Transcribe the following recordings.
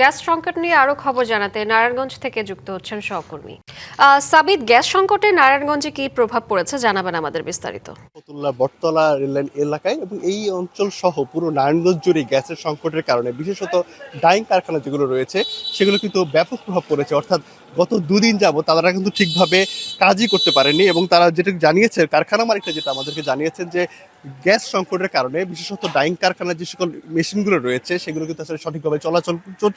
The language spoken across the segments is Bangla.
গ্যাস সংকট নিয়ে আরো খবর জানাতে নারায়ণগঞ্জ থেকে যুক্ত হচ্ছেন সহকর্মী সাবিত। গ্যাস সংকটে নারায়ণগঞ্জে কি প্রভাব পড়েছে জানাবেন আমাদের বিস্তারিত। ফতুল্লা বটতলা রেললাইন এলাকায় এবং এই অঞ্চল সহ পুরো নারায়ণগঞ্জ জুড়ে গ্যাসের সংকটের কারণে বিশেষত ডাইং কারখানা যেগুলো রয়েছে সেগুলো কিন্তু ব্যাপক প্রভাব পড়েছে। অর্থাৎ গত দুদিন যাবত তারা কিন্তু ঠিকভাবে কাজই করতে পারেনি এবং তারা যেটা জানিয়েছে, কারখানা মালিকরা যেটা আমাদেরকে জানিয়েছেন যে গ্যাস সংকটের কারণে বিশেষত ডাইং কারখানার যে সকল মেশিনগুলো রয়েছে সেগুলো কিন্তু আসলে সঠিকভাবে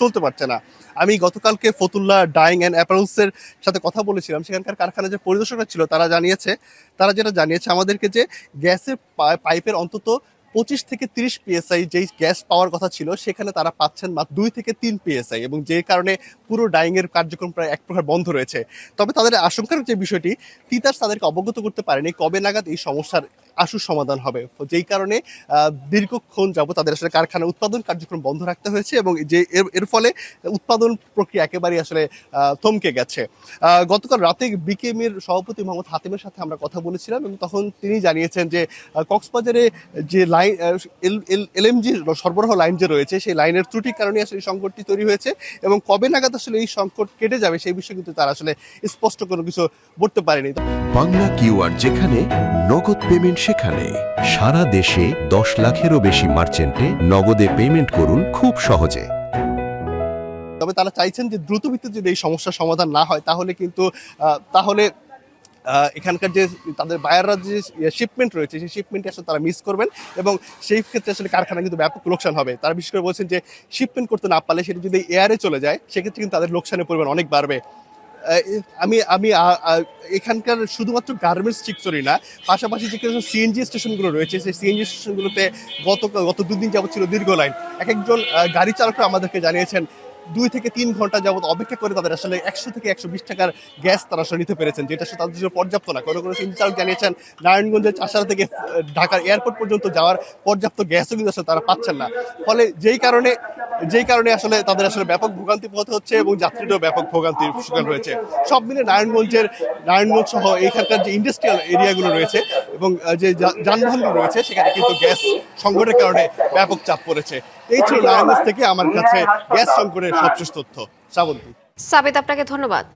চলতে পারছে না। আমি গতকালকে ফতুল্লা ডাইং অ্যান্ড অ্যাপারেলসের সাথে কথা বলেছিলাম। সেখানকার কারখানার যে পরিদর্শকরা ছিল তারা যেটা জানিয়েছে আমাদেরকে যে গ্যাসের পাইপের অন্তত 25 থেকে 30 পিএসআই যেই গ্যাস পাওয়ার কথা ছিল সেখানে তারা পাচ্ছেন মাত্র 2 থেকে 3 পিএসআই, এবং যে কারণে পুরো ডাইং এর কার্যক্রম প্রায় এক প্রকার বন্ধ রয়েছে। তবে তাদের আশঙ্কার যে বিষয়টি, তিতাস তাদেরকে অবগত করতে পারেনি কবে নাগাদ এই সমস্যার আশু সমাধান হবে, যেই কারণে দীর্ঘক্ষণ যাবত তাদের আসলে কারখানা উৎপাদন কার্যক্রম বন্ধ রাখতে হয়েছে এবং যে এর ফলে উৎপাদন প্রক্রিয়া একেবারেই আসলে থমকে গেছে। গতকাল রাতে বিকেএমএর সভাপতি মোহাম্মদ হাতিমের সাথে আমরা কথা বলেছিলাম এবং তখন তিনি জানিয়েছেন যে কক্সবাজারে যে লাইন এলএমজি সরবরাহ লাইন যে রয়েছে সেই লাইনের ত্রুটির কারণে আসলে এই সংকটটি তৈরি হয়েছে এবং কবে নাগাদ আসলে এই সংকট কেটে যাবে সেই বিষয়ে কিন্তু তারা আসলে স্পষ্ট কোনো কিছু বলতে পারেনি। বাংলা কিউআর যেখানে নগদ পেমেন্ট সেখানে সারা দেশে 10 লাখেরও বেশি মার্চেন্টে নগদে পেমেন্ট করুন খুব সহজে। তবে তারা চাইছেন যে দ্রুত ভিত্তিতে যদি এই সমস্যার সমাধান না হয় তাহলে এখানকার যে তাদের বায়াররা যে শিপমেন্ট রয়েছে সেই শিপমেন্টে আসলে তারা মিস করবেন এবং সেই ক্ষেত্রে আসলে কারখানা কিন্তু ব্যাপক লোকসান হবে। তারা বিশেষ করে বলছেন যে শিপমেন্ট করতে না পারলে সেটা যদি এয়ারে চলে যায় সেক্ষেত্রে কিন্তু তাদের লোকসানের পরিমাণ অনেক বাড়বে। আমি এখানকার শুধুমাত্র গার্মেন্টস সেক্টরই না, পাশাপাশি যে সিএনজি স্টেশনগুলো রয়েছে সেই সিএনজি স্টেশনগুলোতে গত দুদিন যাবত ছিল দীর্ঘ লাইন। এক একজন গাড়ি চালকরা আমাদেরকে জানিয়েছেন 2 থেকে 3 ঘন্টা যাবত অপেক্ষা করে তাদের আসলে 100 থেকে 120 টাকার গ্যাস তারা আসলে নিতে পেরেছেন, যেটা আসলে তাদের জন্য পর্যাপ্ত না। কোনো সিএনজি চালক জানিয়েছেন নারায়ণগঞ্জের চাষারা থেকে ঢাকার এয়ারপোর্ট পর্যন্ত যাওয়ার পর্যাপ্ত গ্যাসও কিন্তু আসলে তারা পাচ্ছেন না। ফলে যেই কারণে আসলে তাদের আসলে ব্যাপক ভোগান্তি পোহাতে হচ্ছে এবং যাত্রীরাও ব্যাপক ভোগান্তির শিকার হয়েছে। সব মিলে নারায়ণগঞ্জ সহ এখানকার যে ইন্ডাস্ট্রিয়াল এরিয়াগুলো রয়েছে এবং যে যানবাহনগুলো রয়েছে সেখানে কিন্তু গ্যাস সংকটের কারণে ব্যাপক চাপ পড়েছে। এই ছিল নারায়ণগঞ্জ থেকে আমার কাছে গ্যাস সংকটের সবশেষ তথ্য। শ্রাবন্তী। সাবিত, আপনাকে ধন্যবাদ।